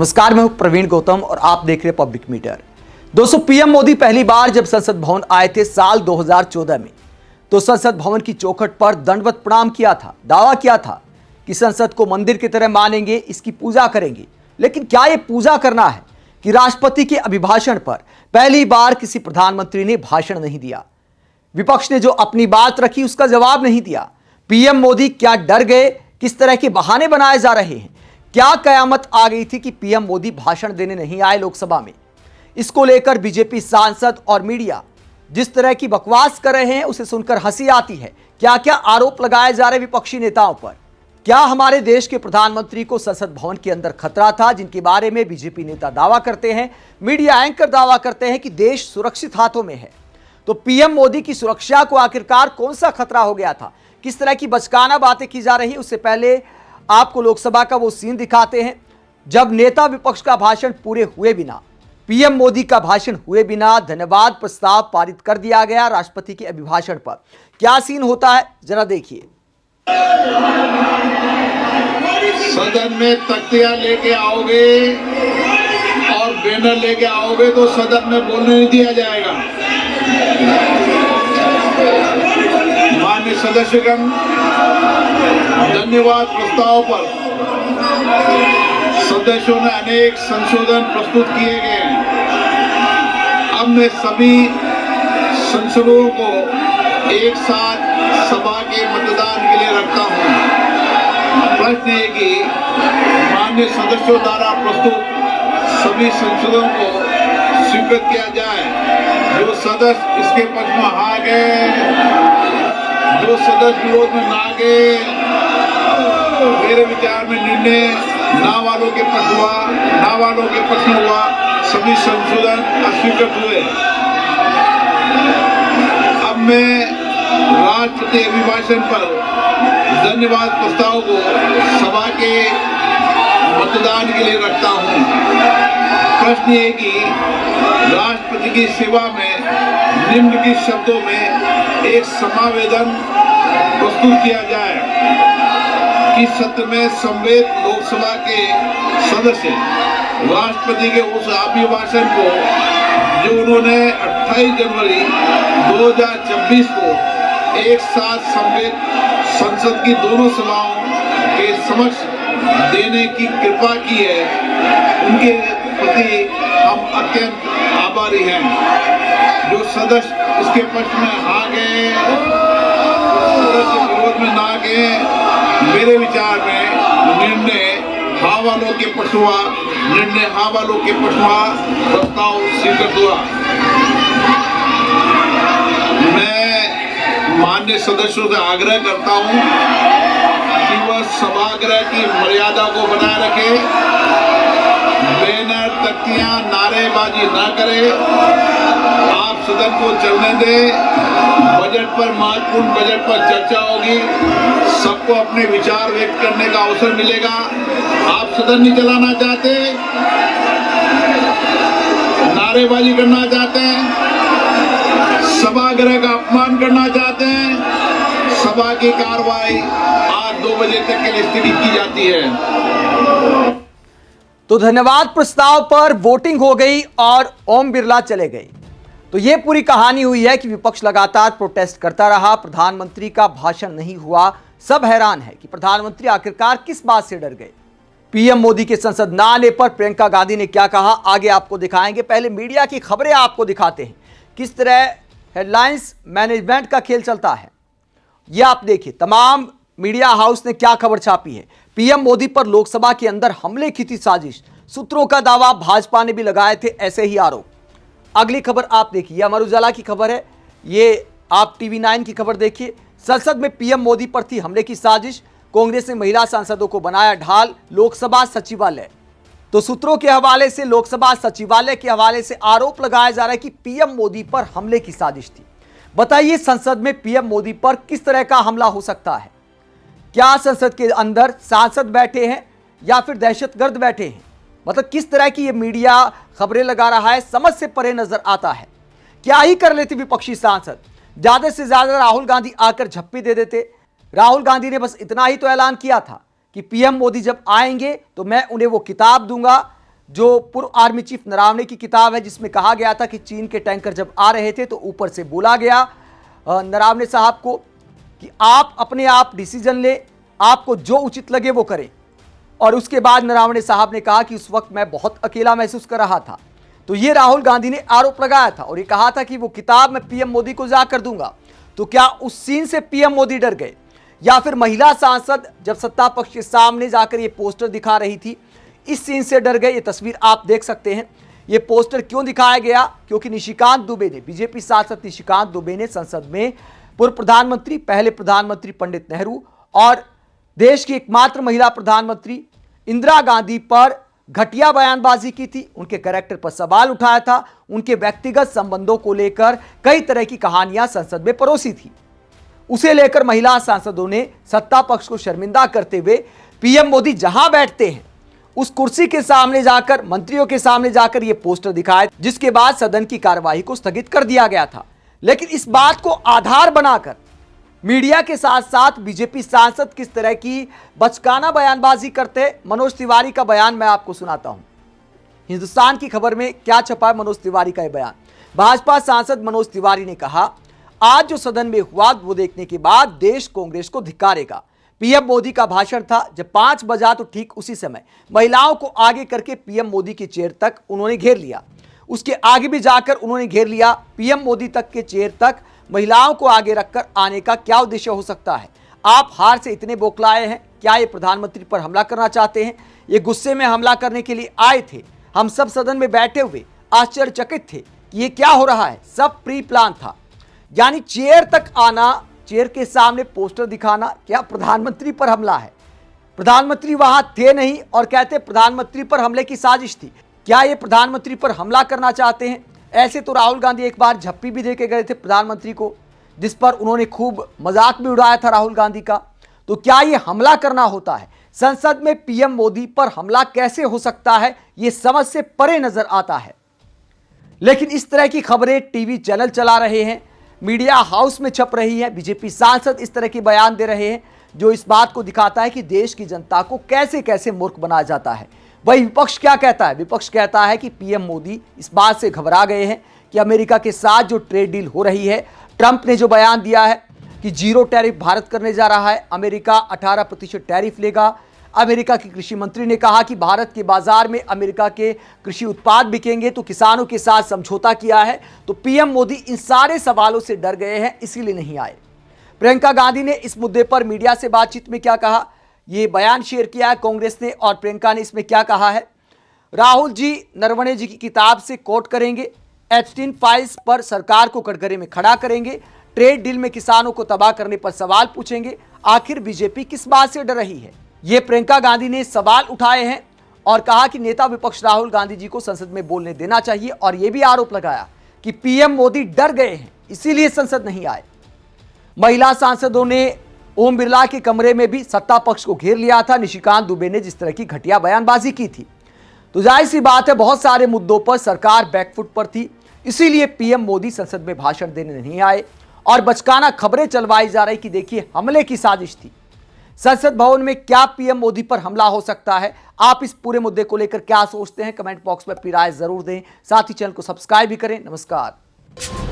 नमस्कार, मैं हूं प्रवीण गौतम और आप देख रहे हैं पब्लिक मीटर। दोस्तों, पीएम मोदी पहली बार जब संसद भवन आए थे साल 2014 में, तो संसद भवन की चौखट पर दंडवत प्रणाम किया था। दावा किया था कि संसद को मंदिर की तरह मानेंगे, इसकी पूजा करेंगे। लेकिन क्या यह पूजा करना है कि राष्ट्रपति के अभिभाषण पर पहली बार किसी प्रधानमंत्री ने भाषण नहीं दिया? विपक्ष ने जो अपनी बात रखी उसका जवाब नहीं दिया। पीएम मोदी क्या डर गए? किस तरह के बहाने बनाए जा रहे हैं? क्या कयामत आ गई थी कि पीएम मोदी भाषण देने नहीं आए लोकसभा में? इसको लेकर बीजेपी सांसद और मीडिया जिस तरह की बकवास कर रहे हैं उसे सुनकर हंसी आती है। क्या क्या आरोप लगाए जा रहे विपक्षी नेताओं पर? क्या हमारे देश के प्रधानमंत्री को संसद भवन के अंदर खतरा था, जिनके बारे में बीजेपी नेता दावा करते हैं, मीडिया एंकर दावा करते हैं कि देश सुरक्षित हाथों में है? तो पीएम मोदी की सुरक्षा को आखिरकार कौन सा खतरा हो गया था? किस तरह की बचकाना बातें की जा रही? उससे पहले आपको लोकसभा का वो सीन दिखाते हैं जब नेता विपक्ष का भाषण पूरे हुए बिना, पीएम मोदी का भाषण हुए बिना धन्यवाद प्रस्ताव पारित कर दिया गया राष्ट्रपति के अभिभाषण पर। क्या सीन होता है जरा देखिए। सदन में तख्तियां लेके आओगे और बैनर लेके आओगे तो सदन में बोलने नहीं दिया जाएगा। माननीय सदस्यगण, धन्यवाद प्रस्ताव पर सदस्यों ने अनेक संशोधन प्रस्तुत किए गए हैं। अब मैं सभी संसदों को एक साथ सभा के मतदान के लिए रखता हूं। प्रश्न है कि माननीय सदस्यों द्वारा प्रस्तुत सभी संशोधनों को स्वीकृत किया जाए। जो सदस्य इसके पक्ष में आ गए, जो सदस्य विरोध में ना गए, मेरे विचार में निर्णय ना वालों के पक्ष हुआ, ना वालों के पक्ष में हुआ, सभी संशोधन अस्वीकृत हुए। अब मैं राष्ट्रपति अभिभाषण पर धन्यवाद प्रस्ताव को सभा के मतदान के लिए रखता हूं। प्रश्न ये कि राष्ट्रपति की सेवा में निम्नलिखित शब्दों में एक समावेदन प्रस्तुत किया जाए कि सत्र में सम्मिलित लोकसभा के सदस्य राष्ट्रपति के उस अभिभाषण को जो उन्होंने 28 जनवरी 2026 को एक साथ सम्मिलित संसद की दोनों सभाओं के समक्ष देने की कृपा की है, उनके प्रति हम अत्यंत आभारी हैं। जो सदस्य इसके पक्ष में आ गए, सदस्य विरोध में ना गए, मेरे विचार में निर्णय हाँ वालों के पक्ष हुआ, निर्णय हाँ वालों के पक्ष हुआ, प्रस्ताव स्वीकृत हुआ। मैं माननीय सदस्यों से आग्रह करता हूं कि वह सभागृह की मर्यादा को बनाए रखे, बैनर, तख्तियां, नारेबाजी न करे। आप सदन को चलने दें। बजट पर, महत्वपूर्ण बजट पर चर्चा होगी, सबको अपने विचार व्यक्त करने का अवसर मिलेगा। आप सदन नहीं चलाना चाहते, नारेबाजी करना चाहते हैं, सभागृह का अपमान करना चाहते हैं, सभा की कार्रवाई आज 2 बजे तक के लिए स्थगित की जाती है। तो धन्यवाद प्रस्ताव पर वोटिंग हो गई और ओम बिरला चले गए। तो यह पूरी कहानी हुई है कि विपक्ष लगातार प्रोटेस्ट करता रहा, प्रधानमंत्री का भाषण नहीं हुआ। सब हैरान है कि प्रधानमंत्री आखिरकार किस बात से डर गए। पीएम मोदी के संसद न आने पर प्रियंका गांधी ने क्या कहा, आगे आपको दिखाएंगे। पहले मीडिया की खबरें आपको दिखाते हैं, किस तरह हेडलाइंस मैनेजमेंट का खेल चलता है। यह आप देखिए, तमाम मीडिया हाउस ने क्या खबर छापी है। पीएम मोदी पर लोकसभा के अंदर हमले की थी साजिश, सूत्रों का दावा, भाजपा ने भी लगाए थे ऐसे ही आरोप। अगली खबर आप देखिए, अमर उजाला की खबर है, ये आप टीवी 9 की खबर देखिए। संसद में पीएम मोदी पर थी हमले की साजिश, कांग्रेस ने महिला सांसदों को बनाया ढाल, लोकसभा सचिवालय। तो सूत्रों के हवाले से, लोकसभा सचिवालय के हवाले से आरोप लगाया जा रहा है कि पीएम मोदी पर हमले की साजिश थी। बताइए, संसद में पीएम मोदी पर किस तरह का हमला हो सकता है? क्या संसद के अंदर सांसद बैठे हैं या फिर दहशतगर्द बैठे हैं? मतलब किस तरह की ये मीडिया खबरें लगा रहा है, समझ से परे नजर आता है। क्या ही कर लेते विपक्षी सांसद? ज्यादा से ज्यादा राहुल गांधी आकर झप्पी दे देते। राहुल गांधी ने बस इतना ही तो ऐलान किया था कि पीएम मोदी जब आएंगे तो मैं उन्हें वो किताब दूंगा जो पूर्व आर्मी चीफ नरावणे की किताब है, जिसमें कहा गया था कि चीन के टैंकर जब आ रहे थे तो ऊपर से बोला गया नरावणे साहब को कि आप अपने आप डिसीजन ले, आपको जो उचित लगे वो करें। और उसके बाद नरावणे साहब ने कहा कि उस वक्त मैं बहुत अकेला महसूस कर रहा था। तो ये राहुल गांधी ने आरोप लगाया था और ये कहा था कि वो किताब मैं पीएम मोदी को जाकर दूंगा। तो क्या उस सीन से पीएम मोदी डर गए, या फिर महिला सांसद जब सत्ता पक्ष के सामने जाकर ये पोस्टर दिखा रही थी, इस सीन से डर गए? ये तस्वीर आप देख सकते हैं। ये पोस्टर क्यों दिखाया गया? क्योंकि निशिकांत दुबे ने, बीजेपी सांसद निशिकांत दुबे ने संसद में पूर्व प्रधानमंत्री, पहले प्रधानमंत्री पंडित नेहरू और देश की एकमात्र महिला प्रधानमंत्री इंदिरा गांधी पर घटिया बयानबाजी की थी, उनके कैरेक्टर पर सवाल उठाया था, उनके व्यक्तिगत संबंधों को लेकर कई तरह की कहानियां संसद में परोसी थी। उसे लेकर महिला सांसदों ने सत्ता पक्ष को शर्मिंदा करते हुए पीएम मोदी जहां बैठते हैं उस कुर्सी के सामने जाकर, मंत्रियों के सामने जाकर यह पोस्टर दिखाया, जिसके बाद सदन की कार्यवाही को स्थगित कर दिया गया था। लेकिन इस बात को आधार बनाकर मीडिया के साथ साथ बीजेपी सांसद किस तरह की बचकाना बयानबाजी करते। मनोज तिवारी का बयान मैं आपको सुनाता हूं। हिंदुस्तान की खबर में क्या छपा है मनोज तिवारी का यह बयान। भाजपा सांसद मनोज तिवारी ने कहा, आज जो सदन में हुआ वो देखने के बाद देश कांग्रेस को धिक्कारेगा। पीएम मोदी का भाषण था, जब 5 बजा तो ठीक उसी समय महिलाओं को आगे करके पीएम मोदी की चेयर तक उन्होंने घेर लिया। उसके आगे भी जाकर उन्होंने घेर लिया। पीएम मोदी तक के चेयर तक महिलाओं को आगे रखकर आने का क्या उद्देश्य हो सकता है? आप हार से इतने बौखलाए हैं? क्या ये प्रधानमंत्री पर हमला करना चाहते हैं? ये गुस्से में हमला करने के लिए आए थे। हम सब सदन में बैठे हुए आश्चर्यचकित थे कि ये क्या हो रहा है। सब प्री प्लान था। यानी चेयर तक आना, चेयर के सामने पोस्टर दिखाना, क्या प्रधानमंत्री पर हमला है? प्रधानमंत्री वहां थे नहीं और कहते प्रधानमंत्री पर हमले की साजिश थी। क्या ये प्रधानमंत्री पर हमला करना चाहते हैं? ऐसे तो राहुल गांधी एक बार झप्पी भी देके गए थे प्रधानमंत्री को, जिस पर उन्होंने खूब मजाक भी उड़ाया था राहुल गांधी का। तो क्या ये हमला करना होता है? संसद में पीएम मोदी पर हमला कैसे हो सकता है? ये समझ से परे नजर आता है। लेकिन इस तरह की खबरें टीवी चैनल चला रहे हैं, मीडिया हाउस में छप रही है, बीजेपी सांसद इस तरह के बयान दे रहे हैं, जो इस बात को दिखाता है कि देश की जनता को कैसे कैसे मूर्ख बनाया जाता है। वही विपक्ष क्या कहता है? विपक्ष कहता है कि पीएम मोदी इस बात से घबरा गए हैं कि अमेरिका के साथ जो ट्रेड डील हो रही है, ट्रंप ने जो बयान दिया है कि 0 टैरिफ भारत करने जा रहा है, अमेरिका 18% टैरिफ लेगा। अमेरिका के कृषि मंत्री ने कहा कि भारत के बाजार में अमेरिका के कृषि उत्पाद बिकेंगे, तो किसानों के साथ समझौता किया है। तो पीएम मोदी इन सारे सवालों से डर गए हैं, इसीलिए नहीं आए। प्रियंका गांधी ने इस मुद्दे पर मीडिया से बातचीत में क्या कहा, ये बयान शेयर किया है कांग्रेस ने, और प्रियंका ने इसमें क्या कहा है। राहुल जी नरवणे जी की किताब से कोट करेंगे, एप्स्टीन फाइल्स पर सरकार को कटघरे में खड़ा करेंगे, ट्रेड डील में किसानों को तबाह करने पर सवाल पूछेंगे। आखिर बीजेपी किस बात से डर रही है? ये प्रियंका गांधी ने सवाल उठाए हैं और कहा कि नेता विपक्ष राहुल गांधी जी को संसद में बोलने देना चाहिए, और यह भी आरोप लगाया कि पीएम मोदी डर गए हैं, इसीलिए संसद नहीं आए। महिला सांसदों ने ओम बिरला के कमरे में भी सत्ता पक्ष को घेर लिया था, निशिकांत दुबे ने जिस तरह की घटिया बयानबाजी की थी। तो जाहिर सी बात है, बहुत सारे मुद्दों पर सरकार बैकफुट पर थी, इसीलिए पीएम मोदी संसद में भाषण देने नहीं आए और बचकाना खबरें चलवाई जा रही कि देखिए हमले की साजिश थी। संसद भवन में क्या पीएम मोदी पर हमला हो सकता है? आप इस पूरे मुद्दे को लेकर क्या सोचते हैं? कमेंट बॉक्स में अपनी राय जरूर दें। साथ ही चैनल को सब्सक्राइब भी करें। नमस्कार।